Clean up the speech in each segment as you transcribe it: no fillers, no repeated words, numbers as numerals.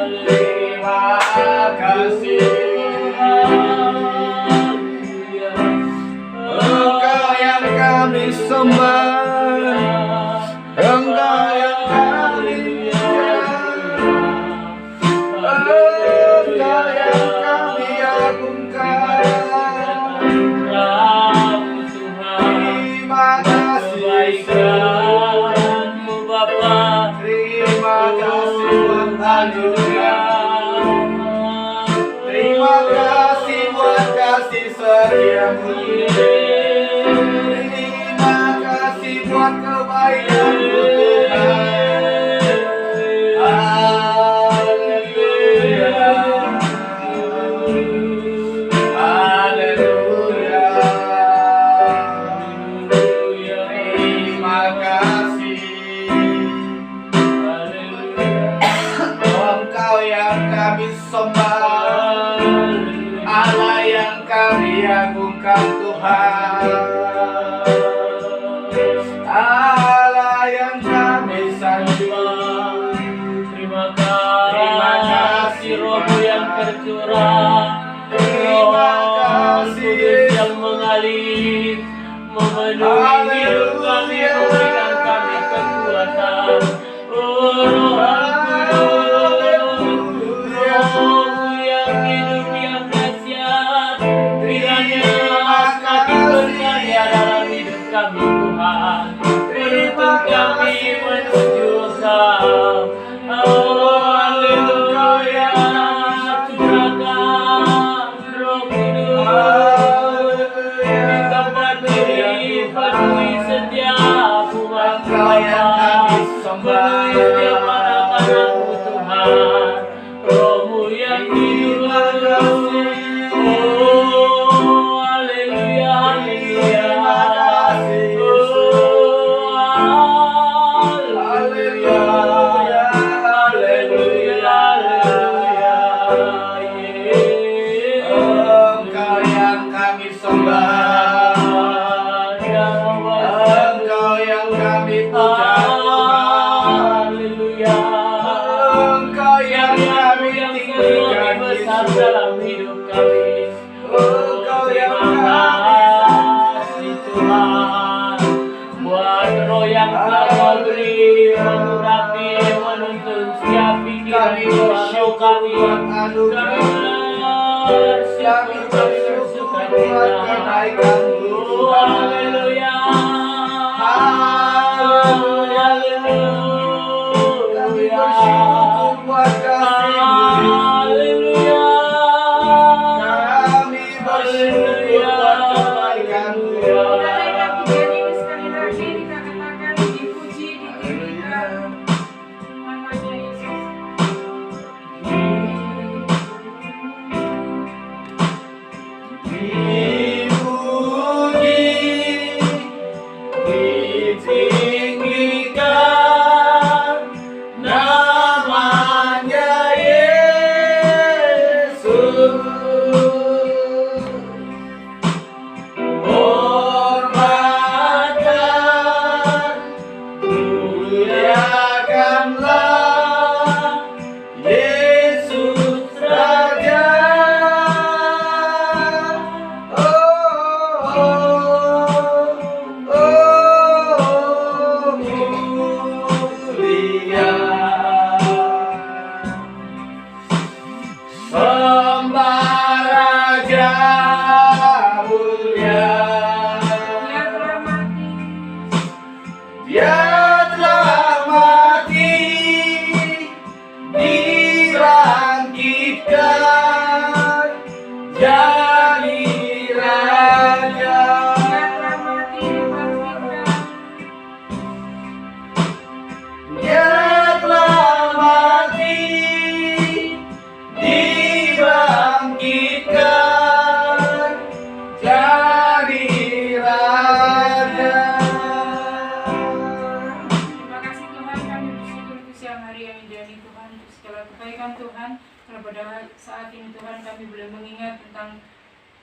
Terima kasih. Engkau yang kami sembah, Engkau yang kami Engkau yang kami agungkan. Terima kasih kebaikan-Mu Bapa. Terima kasih buat anugerah. Terima kasih buat kasih setia-Mu. Terima kasih buat kebaikan-Mu Tuhan. Allah yang kami agungkan Tuhan, Allah yang kami sanjung. Terima kasih Roh-Mu yang tercurah, Terima kasih Kudus yang mengalir memenuhi hidup kami, memberikan kami kekuatan. Oh Roh kami Tuhan, menuntun kami menuju Engkau. Oh haleluya, curahkan Roh Kudus di tempat ini, penuhi setiap umat Bapa, penuhi setiap anak-anak-Mu Tuhan, Roh-Mu yang hidup. Oh haleluya, haleluya. Dalam hidup kami, oh terima kasih Tuhan, buat Roh yang Kau beri, mengurapi, menuntun setiap pikiran hidup kami. Kami bersyukur buat kenaikan-Mu. Oh haleluya, haleluya, kami bersyukur buat kasih-Mu. Pada saat ini Tuhan kami boleh mengingat tentang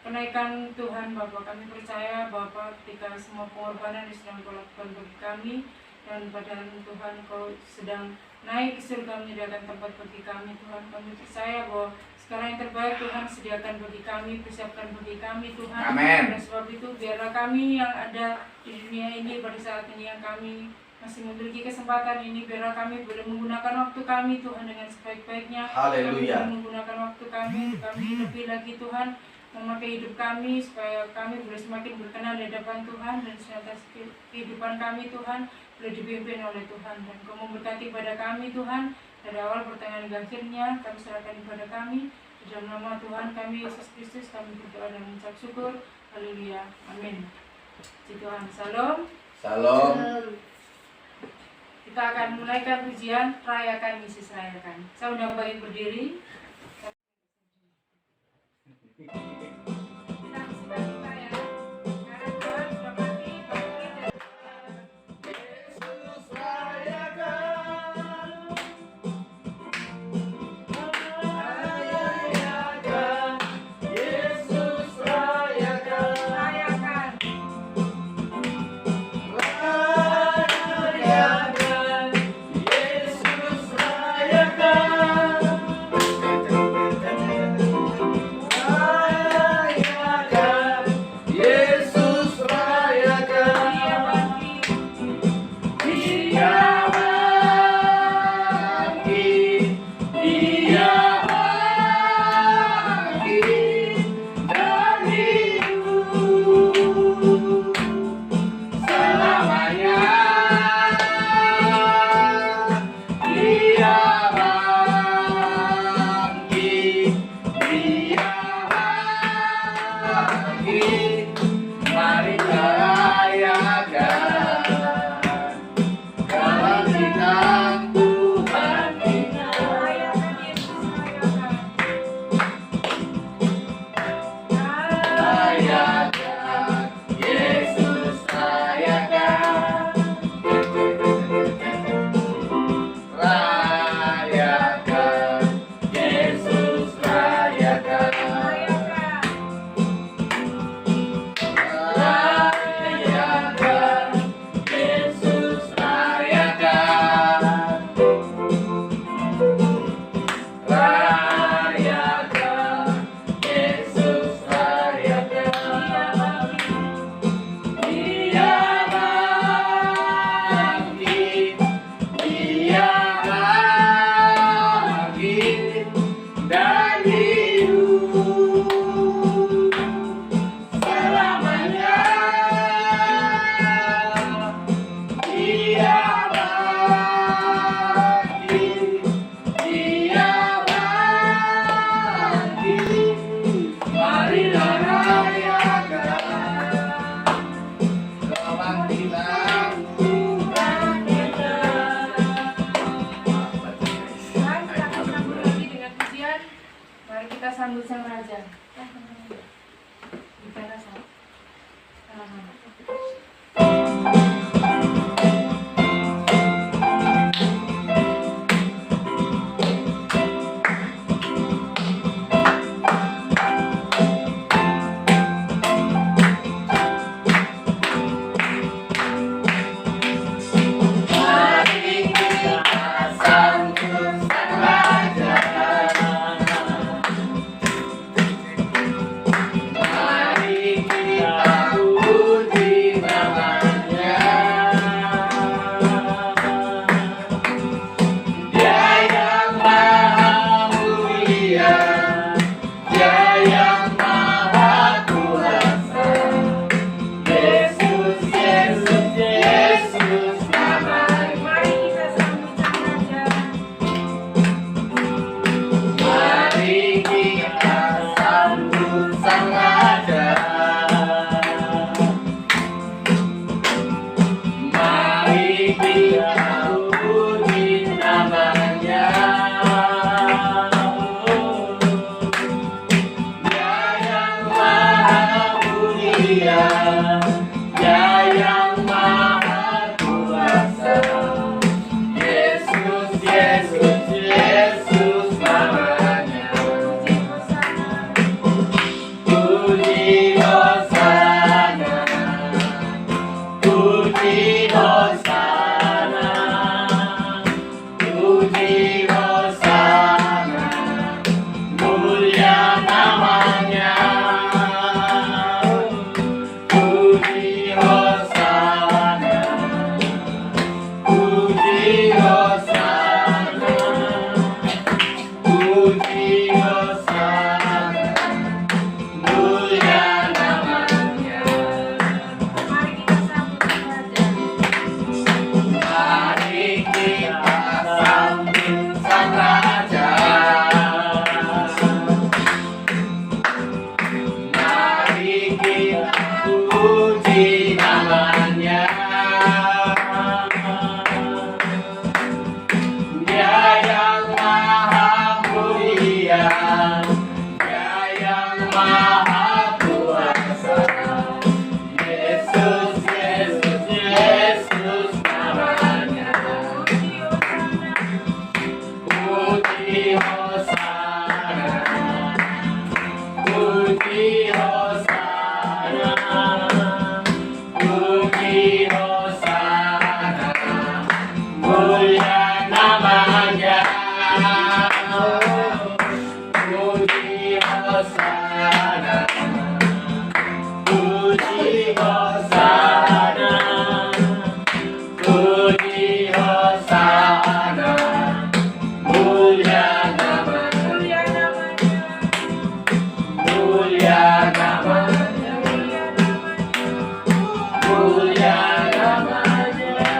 kenaikan Tuhan Bapa. Kami percaya Bapa ketika semua pengorbanan yang sedang Kau lakukan bagi kami, dan pada Tuhan Kau sedang naik ke surga, menyediakan tempat bagi kami Tuhan. Kami percaya bahwa sekarang yang terbaik Tuhan sediakan bagi kami, persiapkan bagi kami Tuhan. Amin. Oleh sebab itu biarlah kami yang ada di dunia ini pada saat ini, yang kami masih memiliki kesempatan ini, biarlah kami boleh menggunakan waktu kami Tuhan dengan sebaik-baiknya. Haleluya. Kami boleh menggunakan waktu kami, kami lebih lagi Tuhan memakai hidup kami supaya kami boleh semakin berkenan di hadapan Tuhan, dan senantiasa kehidupan kami Tuhan boleh dipimpin oleh Tuhan. Dan Kau memberkati pada kami Tuhan, dari awal pertengahan hingga akhirnya. Kami serahkan kepada kami, di dalam nama Tuhan kami Yesus Kristus kami berdoa dan mengucap syukur. Haleluya, amin. Puji Tuhan. Salam. Salam. Kita akan mulaikan pujian Rayakan Yesus Rayakan. Saya undang Bapak Ibu berdiri. Kita bersiap kita ya. Karena Tuhan sudah mati bagi kita. Yesus rayakan, rayakan, Yesus rayakan, Rayakan. rayakan, Yesus rayakan, rayakan, Yesus rayakan. Dia bangkit. Dia bangkit dari hidup selamanya. Dia bangkit, Dia bangkit. Mari kita rayakan kebangkitan Tuhan kita. Rayakan Yesus rayakan. Rayakan, Yesus rayakan. Rayakan, Yesus rayakan. Rayakan, Yesus rayakan. Rayakan, Yesus rayakan. Dia bangkit, Dia bangkit dari hidup selamanya. Dia bangkit, Dia bangkit. Marilah rayakan kebangkitan Tuhan kita. Tuhan, kita akan sambut lagi dengan pujian. Mari kita sambut Sang Raja. Bicara sama-sama. Mari kita sambut Sang Raja. Mari kita puji namanya. Dia yang maha mulia, Dia yang maha kuasa. Yesus, Yesus, Yesus namanya. Mari kita sambut Sang Raja. Mari kita sambut Sang Raja. Mari kita puji namanya. Dia yang maha mulia, Dia yang maha kuasa. Yesus, Yesus, Yesus namanya. Puji Hosana, puji Hosana, puji Puji Hosana, mulia namanya. Puji Hosana, puji Hosana, puji Hosana, mulia namanya, mulia namanya, mulia namanya.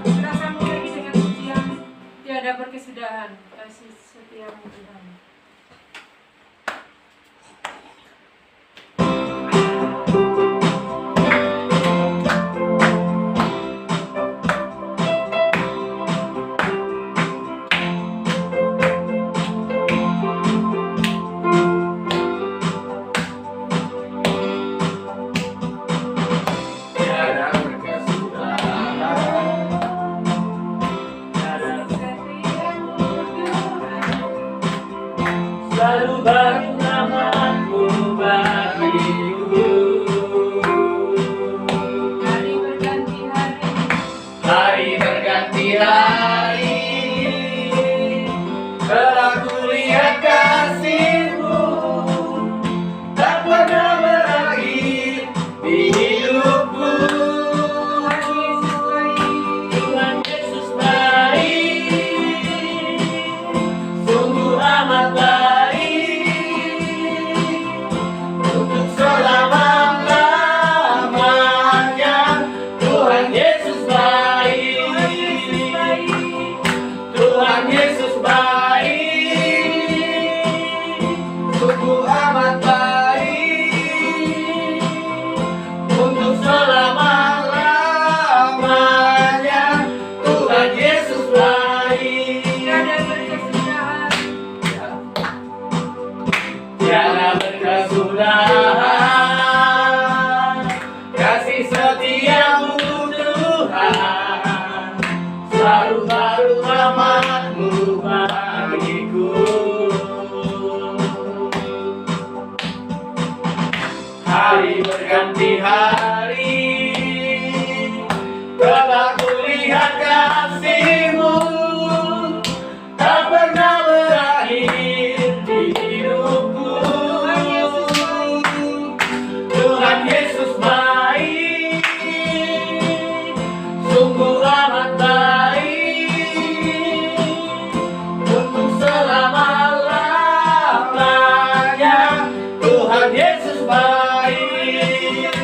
Kita sambung lagi dengan pujian tiada berkesudahan, kasih setiamu Tuhan. Tiada berkesudahan. Setiamu Tuhan, Selalu baru namamu bagiku. hari berganti hari, Hari berganti hari, telah kulihat kasih-Mu tak pernah berakhir di hidupku. Tuhan Yesus baik, Tuhan Yesus baik, sungguh amat baik, untuk selama-lamanya. Tuhan Yesus baik, Tuhan Yesus baik, sungguh amat baik, untuk selama-lamanya. Tuhan Yesus baik. tiada berkesudahan, Tiada berkesudahan, kasih setiamu Tuhan, selalu baru rahmat-Mu bagiku. Hari berganti hari, telah kulihat kasih-Mu tak pernah berakhir di hidupku. Tuhan Yesus baik, sungguh amat baik, untuk selama-lamanya. Tuhan Yesus baik,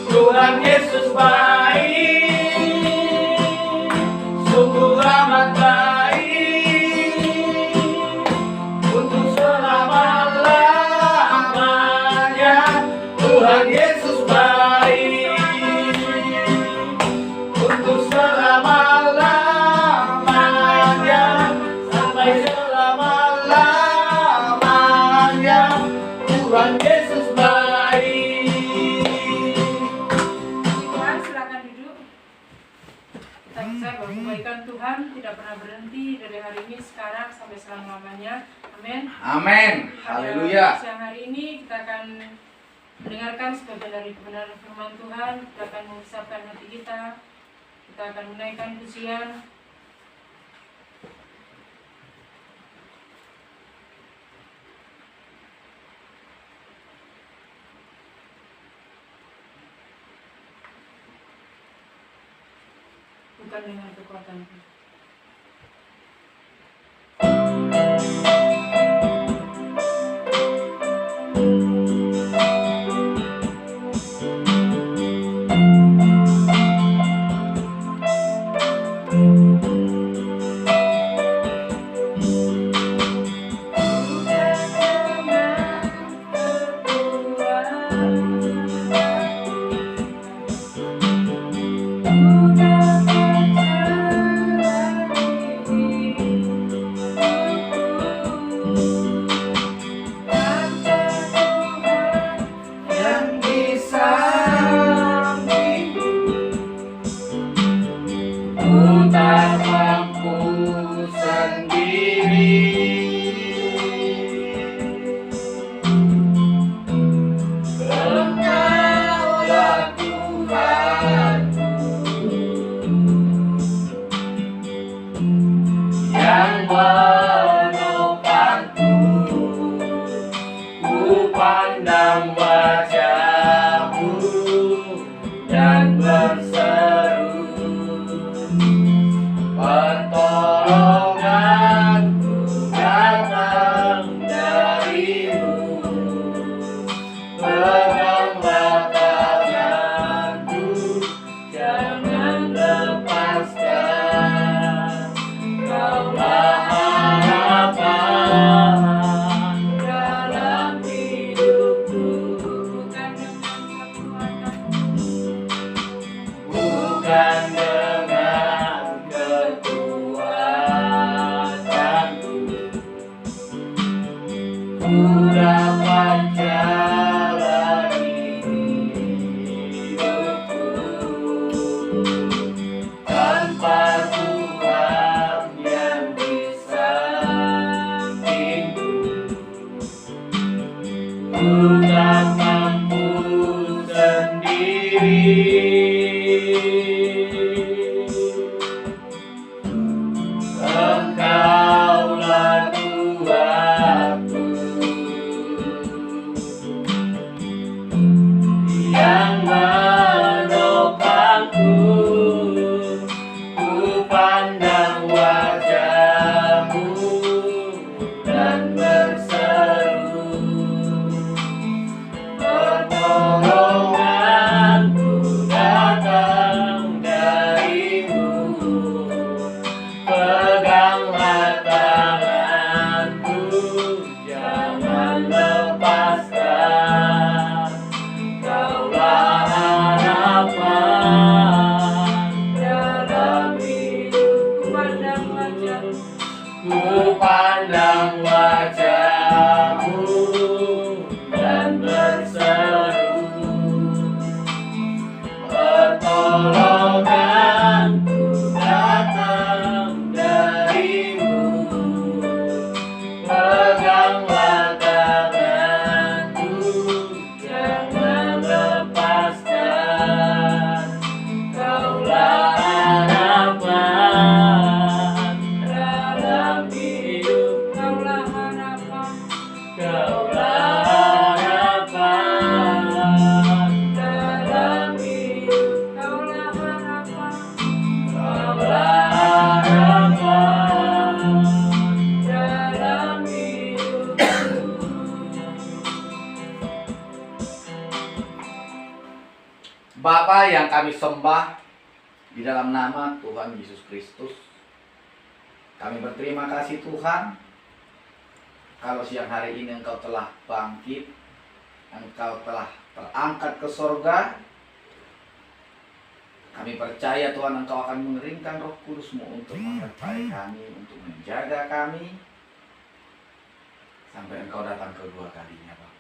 Tuhan Yesus baik, sungguh amat baik, untuk selama-lamanya. Tuhan Yesus baik, untuk selama-lamanya, sampai selama-lamanya. Tuhan Yesus baik. Tuhan silakan duduk. Kita bisa bahwa kebaikan Tuhan tidak pernah berhenti dari hari ini, sekarang sampai selama-lamanya. Amin. Amin. Haleluya. Siang hari ini kita akan mendengarkan sebagian dari kebenaran firman Tuhan. Kita akan mengucapkan hati kita. Kita akan menaikkan pujian. Bukan dengan kekuatan kita. Bukan Bapa yang kami sembah di dalam nama Tuhan Yesus Kristus, kami berterima kasih Tuhan, kalau siang hari ini Engkau telah bangkit, Engkau telah terangkat ke sorga. Kami percaya Tuhan Engkau akan mengeringkan Roh Kudus-Mu untuk menyertai kami, untuk menjaga kami, sampai Engkau datang kedua kalinya, Bapak.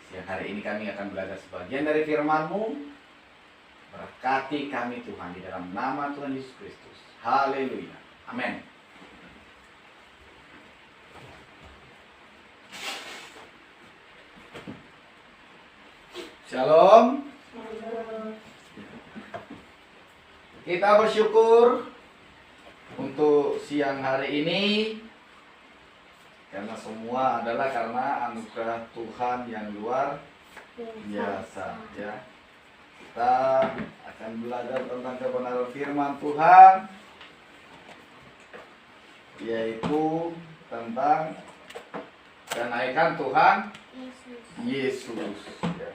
Siang hari ini kami akan belajar sebagian dari firman-Mu. Berkati kami Tuhan di dalam nama Tuhan Yesus Kristus. Haleluya. Amin. Shalom. Kita bersyukur untuk siang hari ini, karena semua adalah karena anugerah Tuhan yang luar biasa, ya. Kita akan belajar tentang kebenaran firman Tuhan, yaitu tentang kenaikan Tuhan Yesus. Ya.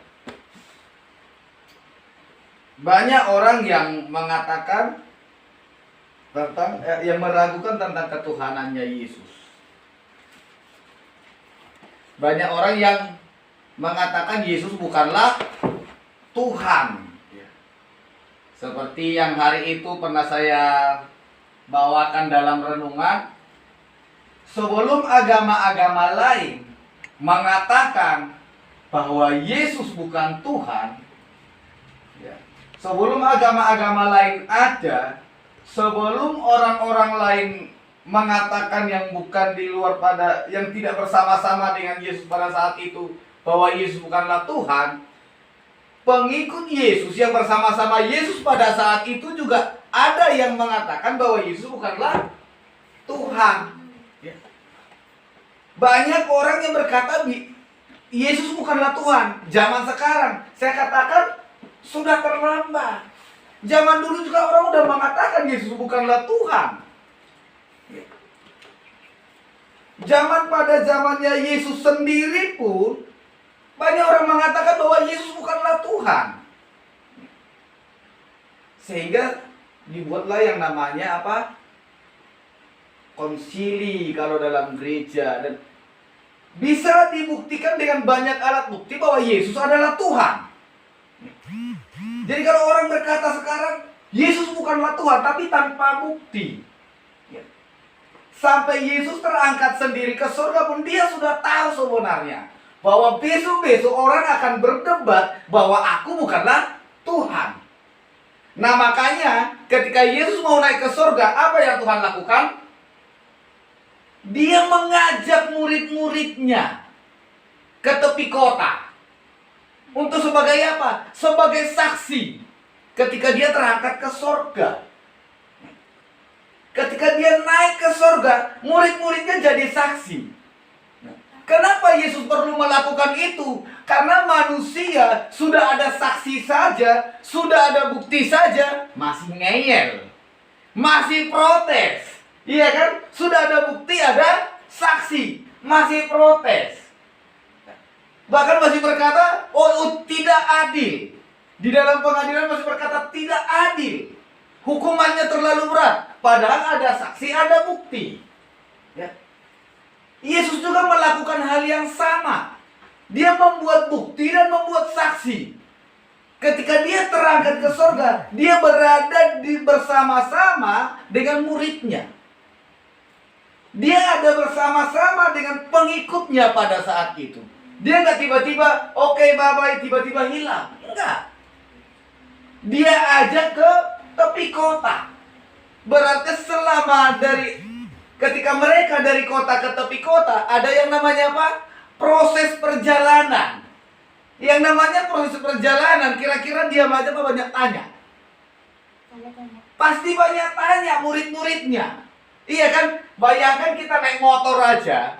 Banyak orang yang mengatakan tentang yang meragukan tentang ketuhanannya Yesus. Banyak orang yang mengatakan Yesus bukanlah Tuhan. Seperti yang hari itu pernah saya bawakan dalam renungan, sebelum agama-agama lain mengatakan bahwa Yesus bukan Tuhan, ya, sebelum agama-agama lain ada, sebelum orang-orang lain mengatakan yang bukan di luar pada, yang tidak bersama-sama dengan Yesus pada saat itu, bahwa Yesus bukanlah Tuhan, pengikut Yesus yang bersama-sama Yesus pada saat itu juga ada yang mengatakan bahwa Yesus bukanlah Tuhan. Ya. Banyak orang yang berkata Yesus bukanlah Tuhan. Zaman sekarang saya katakan sudah terlambat. Zaman dulu juga orang udah mengatakan Yesus bukanlah Tuhan. Ya. Pada zamannya Yesus sendiri pun banyak orang mengatakan bahwa Yesus bukanlah Tuhan. Sehingga dibuatlah yang namanya apa? Konsili kalau dalam gereja, dan bisa dibuktikan dengan banyak alat bukti bahwa Yesus adalah Tuhan. Jadi kalau orang berkata sekarang Yesus bukanlah Tuhan, tapi tanpa bukti, sampai Yesus terangkat sendiri ke surga pun dia sudah tahu sebenarnya bahwa besok-besok orang akan berdebat bahwa aku bukanlah Tuhan. Nah makanya ketika Yesus mau naik ke surga, apa yang Tuhan lakukan? Dia mengajak murid-muridnya ke tepi kota. Untuk sebagai apa? Sebagai saksi. Ketika dia terangkat ke surga. Ketika dia naik ke surga, murid-muridnya jadi saksi. Kenapa Yesus perlu melakukan itu? Karena manusia sudah ada saksi saja, sudah ada bukti saja, masih ngeyel, masih protes. Iya kan? Sudah ada bukti, ada saksi, masih protes. Bahkan masih berkata, oh tidak adil. Di dalam pengadilan masih berkata tidak adil. Hukumannya terlalu berat. Padahal ada saksi, ada bukti. Ya. Yesus juga melakukan hal yang sama. Dia membuat bukti dan membuat saksi. Ketika dia terangkat ke surga, dia berada bersama-sama dengan muridnya. Dia ada bersama-sama dengan pengikutnya pada saat itu. Dia nggak tiba-tiba, oke, bye-bye, tiba-tiba hilang. Enggak. Dia ajak ke tepi kota. Berarti selama ketika mereka dari kota ke tepi kota, ada yang namanya apa? Proses perjalanan. Yang namanya proses perjalanan, kira-kira dia aja apa banyak tanya? Pasti banyak tanya murid-muridnya. Iya kan? Bayangkan kita naik motor aja.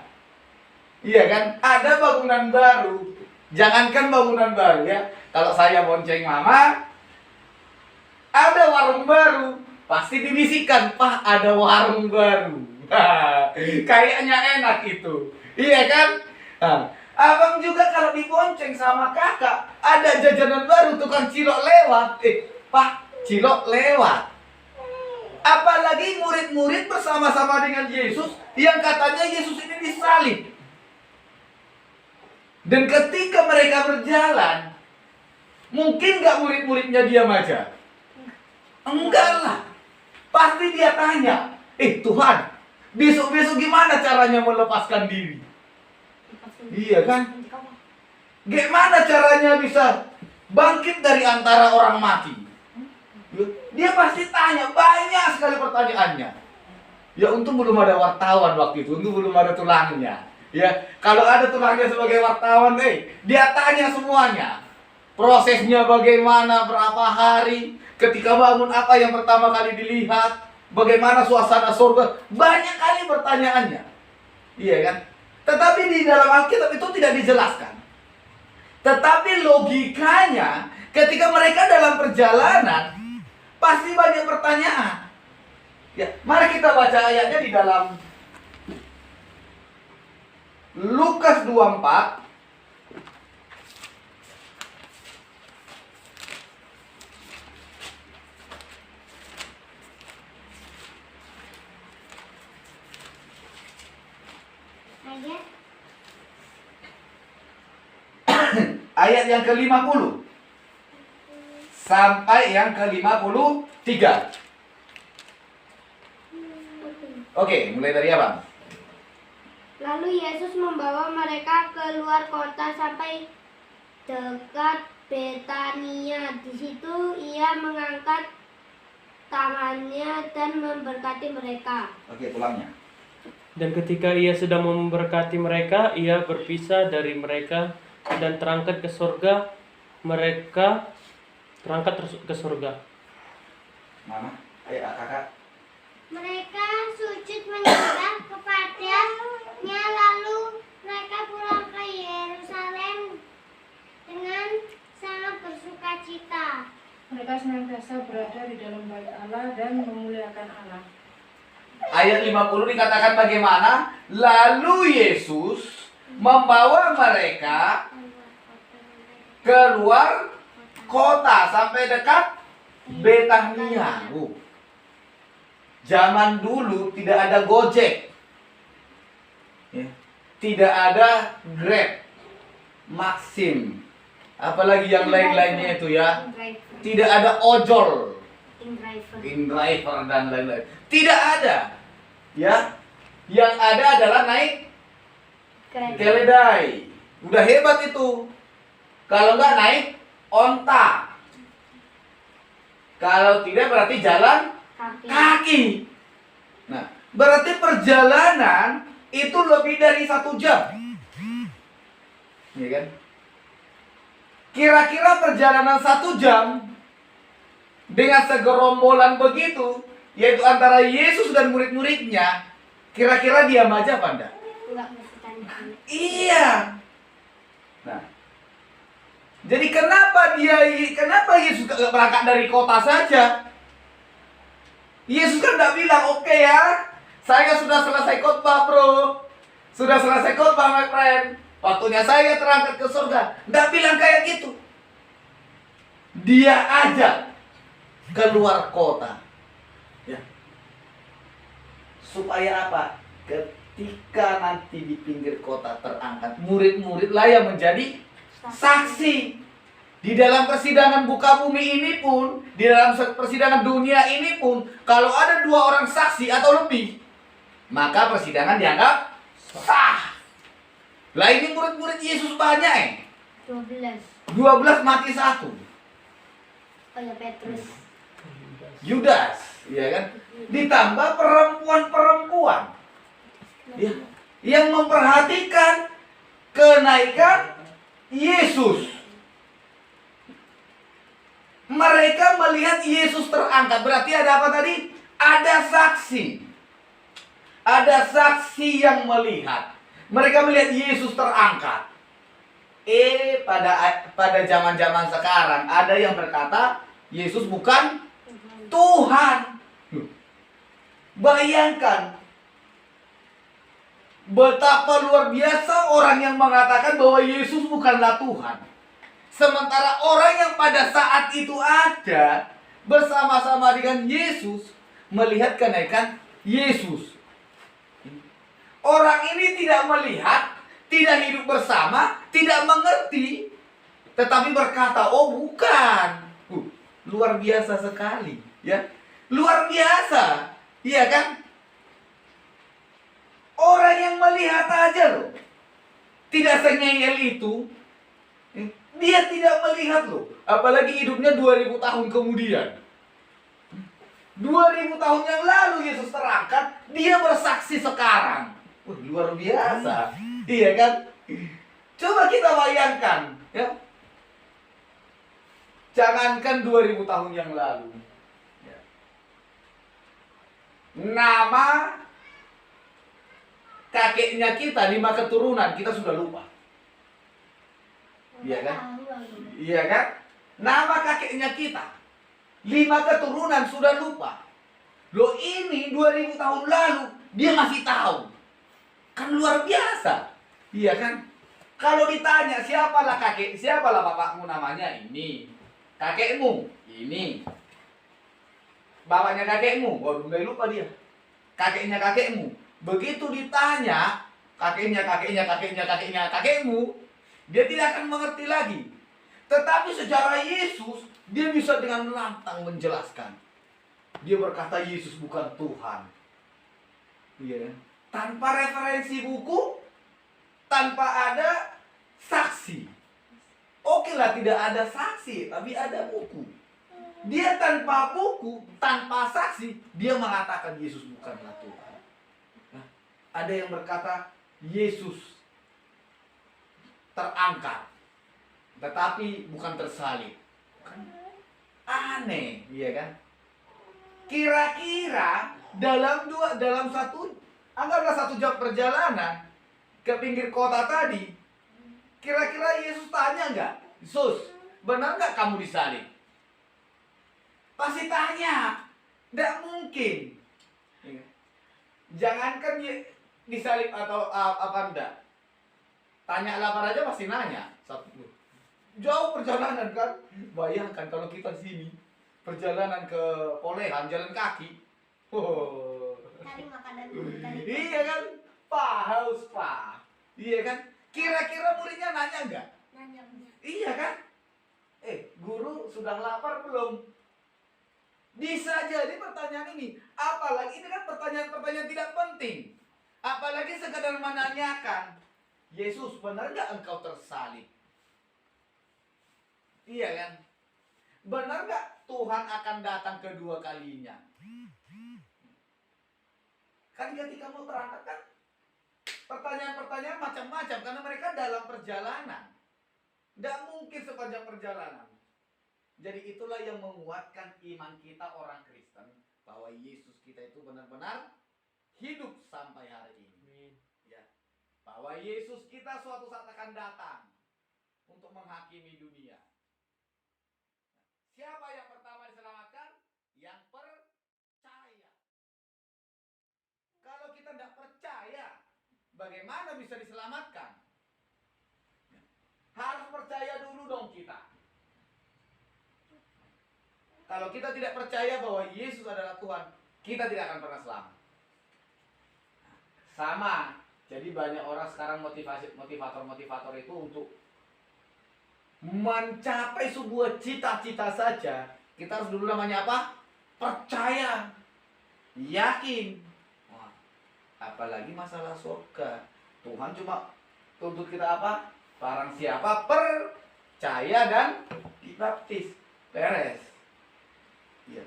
Iya kan? Ada bangunan baru. Jangankan bangunan baru ya. Kalau saya bonceng mama, ada warung baru. Pasti dibisikkan, Pak, ada warung baru. Kayaknya enak itu. Iya kan? Nah, abang juga kalau dibonceng sama kakak, ada jajanan baru, tukang cilok lewat. Pak, cilok lewat. Apalagi murid-murid bersama-sama dengan Yesus yang katanya Yesus ini disalib. Dan ketika mereka berjalan, mungkin gak murid-muridnya diam aja? Enggak lah. Pasti dia tanya, Tuhan, besok-besok gimana caranya melepaskan diri? Iya kan? Gimana caranya bisa bangkit dari antara orang mati? Dia pasti tanya, banyak sekali pertanyaannya. Ya untung belum ada wartawan waktu itu, untung belum ada tulangnya. Ya, kalau ada tulangnya sebagai wartawan, dia tanya semuanya. Prosesnya bagaimana, berapa hari, ketika bangun apa yang pertama kali dilihat, bagaimana suasana surga, banyak kali pertanyaannya. Iya kan? Tetapi di dalam Alkitab itu tidak dijelaskan. Tetapi logikanya, ketika mereka dalam perjalanan, pasti banyak pertanyaan. Ya, mari kita baca ayatnya di dalam Lukas 24. Ayat yang ke-50 sampai yang ke-53. Oke, mulai dari Abang. Lalu Yesus membawa mereka keluar kota sampai dekat Betania. Di situ ia mengangkat tangannya dan memberkati mereka. Oke, pulangnya. Dan ketika ia sedang memberkati mereka, ia berpisah dari mereka dan terangkat ke surga. Mereka terangkat ke surga. Mana? Ayo kakak. Mereka sujud menyembah kepadanya, lalu mereka pulang ke Yerusalem dengan sangat bersukacita. Mereka senantiasa berada di dalam bait Allah dan memuliakan Allah. Ayat 50 dikatakan bagaimana? Lalu Yesus membawa mereka keluar kota sampai dekat Betania. Zaman dulu tidak ada Gojek, ya. Tidak ada Grab, Maxim, apalagi yang lain-lainnya itu ya. Tidak ada ojol, InDriver dan lain-lain. Tidak ada, ya. Yang ada adalah naik keledai. Udah hebat itu. Kalau nggak naik onta. Kalau tidak berarti jalan kaki. Nah, berarti perjalanan itu lebih dari 1 jam. Iya kan? Kira-kira perjalanan 1 jam dengan segerombolan begitu, yaitu antara Yesus dan murid-muridnya, kira-kira diam aja apa enggak? Enggak bertanya. Iya. Nah, jadi kenapa Yesus gak berangkat dari kota saja? Yesus kan tidak bilang, oke ya, saya sudah selesai khotbah bro, sudah selesai khotbah my friend, waktunya saya terangkat ke surga. Tidak bilang kayak gitu. Dia ajak keluar kota, ya. Supaya apa? Ketika nanti di pinggir kota terangkat, murid-murid lah yang menjadi saksi. Di dalam persidangan buka bumi ini pun, di dalam persidangan dunia ini pun, kalau ada 2 orang saksi atau lebih, maka persidangan dianggap sah. Lah ini murid-murid Yesus banyak 12. 12 mati 1. Oh ya, Petrus. Yudas, ya kan? Ditambah perempuan-perempuan, ya, yang memperhatikan kenaikan Yesus. Mereka melihat Yesus terangkat. Berarti ada apa tadi? Ada saksi. Ada saksi yang melihat. Mereka melihat Yesus terangkat. Pada zaman-zaman sekarang ada yang berkata Yesus bukan Tuhan. Bayangkan betapa luar biasa orang yang mengatakan bahwa Yesus bukanlah Tuhan. Sementara orang yang pada saat itu ada bersama-sama dengan Yesus melihat kenaikan Yesus. Orang ini tidak melihat, tidak hidup bersama, tidak mengerti, tetapi berkata, "Oh, bukan." Luar biasa sekali, ya. Luar biasa. Iya kan? Orang yang melihat aja loh. Tidak sengengel itu. Dia tidak melihat loh. Apalagi hidupnya 2000 tahun kemudian. 2000 tahun yang lalu Yesus terangkat, dia bersaksi sekarang. Wah, luar biasa. Iya kan? Coba kita bayangkan, ya. Jangankan 2000 tahun yang lalu. Ya. Nama kakeknya kita 5 keturunan kita sudah lupa. Iya kan? Iya kan? Nama kakeknya kita 5 keturunan sudah lupa. Loh, ini 2000 tahun lalu dia masih tahu. Kan luar biasa. Iya kan? Kalau ditanya siapalah kakek, siapalah bapakmu, namanya ini. Kakekmu ini. Bapaknya kakekmu, waduh, mulai lupa dia. Kakeknya kakekmu. Begitu ditanya kakekmu, dia tidak akan mengerti lagi. Tetapi secara Yesus, dia bisa dengan lantang menjelaskan. Dia berkata Yesus bukan Tuhan. Iya. Tanpa referensi buku, tanpa ada saksi. Oke lah, tidak ada saksi, tapi ada buku. Dia tanpa buku, tanpa saksi, dia mengatakan Yesus bukanlah Tuhan. Nah, ada yang berkata Yesus terangkat, tetapi bukan tersalib. Kan aneh, iya kan? Kira-kira dalam satu, anggaplah 1 jam perjalanan ke pinggir kota tadi, kira-kira Yesus tanya nggak? Yesus, benar nggak kamu disalib? Pasti tanya. Nggak mungkin. Jangankan disalib atau apa enggak. Tanya lapar aja pasti nanya. Jauh perjalanan kan? Bayangkan kalau kita di sini perjalanan ke Polehan jalan kaki. Cari makanan dulu, cari. Iya kan? Pak, haus Pak. Iya kan? Kira-kira muridnya nanya enggak? Nanya. Iya kan? Guru sudah lapar belum? Bisa jadi pertanyaan ini. Apalagi ini kan pertanyaan-pertanyaan tidak penting. Apalagi sekadar menanyakan, Yesus, benar nggak engkau tersalib? Iya kan? Benar nggak Tuhan akan datang kedua kalinya? Kan ketika mau terangkat kan pertanyaan-pertanyaan macam-macam karena mereka dalam perjalanan. Tidak mungkin sepanjang perjalanan. Jadi itulah yang menguatkan iman kita orang Kristen bahwa Yesus kita itu benar-benar hidup sampai hari ini. Ya. Bahwa Yesus kita suatu saat akan datang untuk menghakimi dunia. Siapa yang pertama diselamatkan? Yang percaya. Kalau kita tidak percaya, bagaimana bisa diselamatkan? Harus percaya dulu dong kita. Kalau kita tidak percaya bahwa Yesus adalah Tuhan, kita tidak akan pernah selamat. Sama, jadi banyak orang sekarang motivator itu untuk mencapai sebuah cita-cita saja. Kita harus dulu namanya apa? Percaya, yakin. Wah, apalagi masalah surga. Tuhan cuma tuntut kita apa? Barang siapa percaya dan dibaptis. Beres. Ya.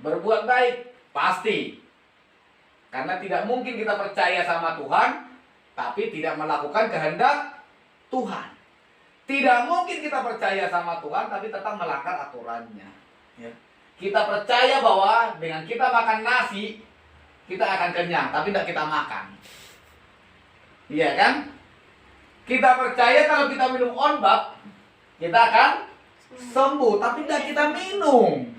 Berbuat baik pasti, karena tidak mungkin kita percaya sama Tuhan tapi tidak melakukan kehendak Tuhan. Tidak mungkin kita percaya sama Tuhan tapi tetap melanggar aturannya. Ya. Kita percaya bahwa dengan kita makan nasi kita akan kenyang tapi tidak kita makan. Iya kan? Kita percaya kalau kita minum obat kita akan sembuh tapi tidak kita minum.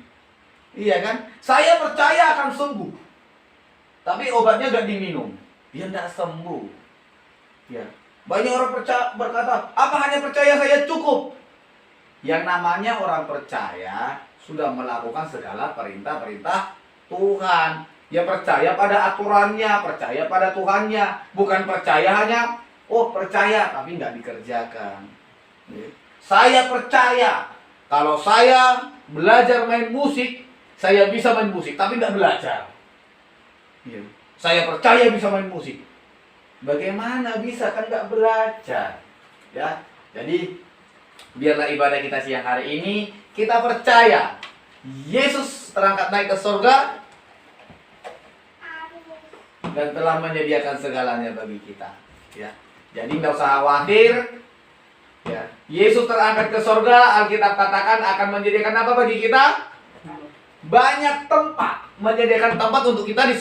Iya kan? Saya percaya akan sembuh. Tapi obatnya gak diminum. Dia tidak sembuh. Ya. Banyak orang berkata, apa hanya percaya saya cukup? Yang namanya orang percaya sudah melakukan segala perintah-perintah Tuhan. Ya percaya pada aturannya, percaya pada Tuhannya. Bukan percaya hanya, oh percaya tapi nggak dikerjakan. Saya percaya kalau saya belajar main musik, saya bisa main musik tapi nggak belajar. Saya percaya bisa main musik. Bagaimana bisa, kan nggak belajar. Ya, jadi biarlah ibadah kita siang hari ini kita percaya Yesus terangkat naik ke surga dan telah menyediakan segalanya bagi kita. Ya, jadi nggak usah khawatir. Ya, Yesus terangkat ke surga, Alkitab katakan akan menyediakan apa bagi kita? Banyak tempat, menyediakan tempat untuk kita di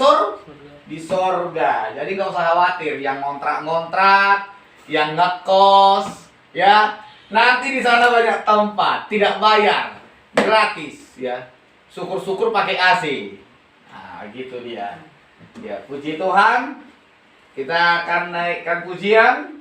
sorga. Jadi nggak usah khawatir yang ngontrak-ngontrak, yang ngekos, ya. Nanti di sana banyak tempat, tidak bayar, gratis, ya. Syukur-syukur pakai AC. Nah, gitu dia. Ya, puji Tuhan. Kita akan naikkan pujian.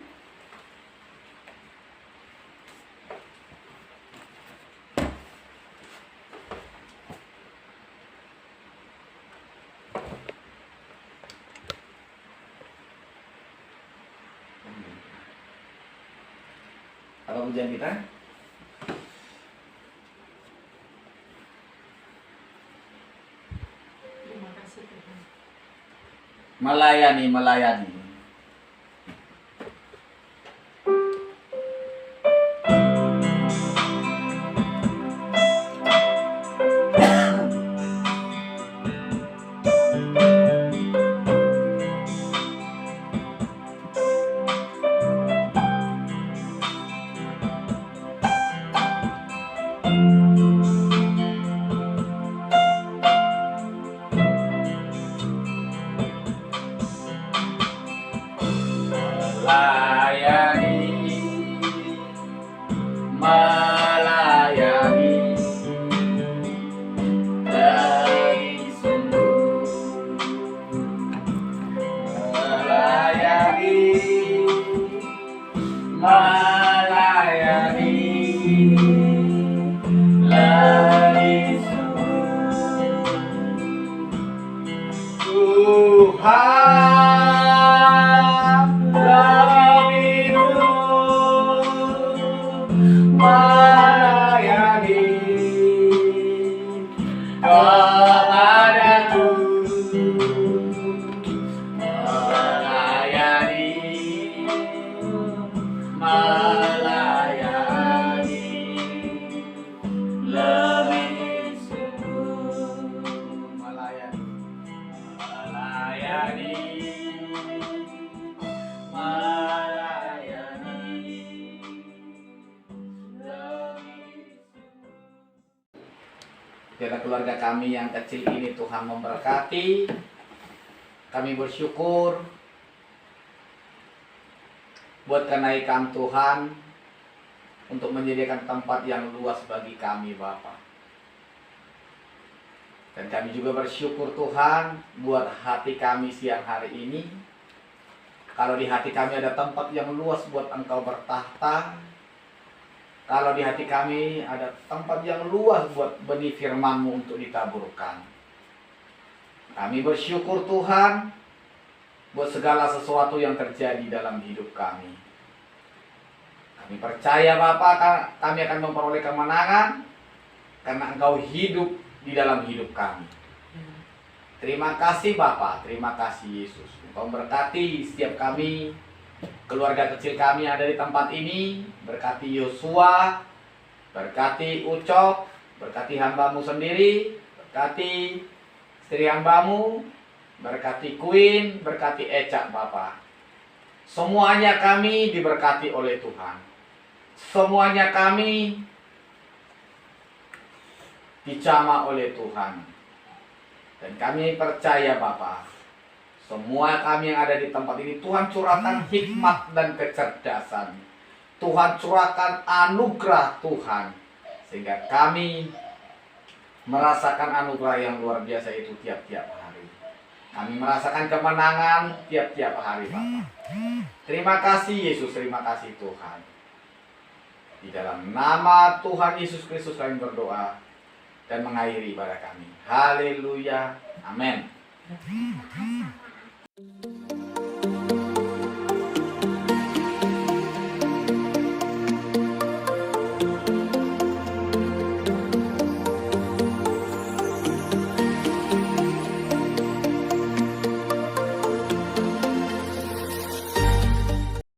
Apa pujian kita? Terima kasih Tuhan. Melayani, melayani. Melayani, melayani dari sungguh. Melayani, melayani dari sungguh. Tuhan lebih dulu melayani kepadaku, melayani, melayani lebih sungguh, melayani, melayani, melayani lebih. Biarlah keluarga kami yang kecil ini Tuhan memberkati. Kami bersyukur buat kenaikan Tuhan untuk menyediakan tempat yang luas bagi kami Bapa. Dan kami juga bersyukur Tuhan buat hati kami siang hari ini. Kalau di hati kami ada tempat yang luas buat Engkau bertahta. Kalau di hati kami ada tempat yang luas buat benih firman-Mu untuk ditaburkan. Kami bersyukur Tuhan buat segala sesuatu yang terjadi dalam hidup kami. Kami percaya Bapa, kami akan memperoleh kemenangan karena Engkau hidup di dalam hidup kami. Terima kasih Bapa, terima kasih Yesus. Engkau berkati setiap kami, keluarga kecil kami yang ada di tempat ini. Berkati Yosua, berkati Ucok, berkati hamba-Mu sendiri, berkati istri hamba-Mu, berkati Queen, berkati Eca Bapa. Semuanya kami diberkati oleh Tuhan. Semuanya kami dicama oleh Tuhan. Dan kami percaya Bapa, semua kami yang ada di tempat ini Tuhan curahkan hikmat dan kecerdasan. Tuhan curahkan anugerah Tuhan, sehingga kami merasakan anugerah yang luar biasa itu tiap-tiap hari. Kami merasakan kemenangan tiap-tiap hari Bapak. Terima kasih Yesus, terima kasih Tuhan. Di dalam nama Tuhan Yesus Kristus kami berdoa dan mengakhiri ibadah kami. Haleluya. Amin.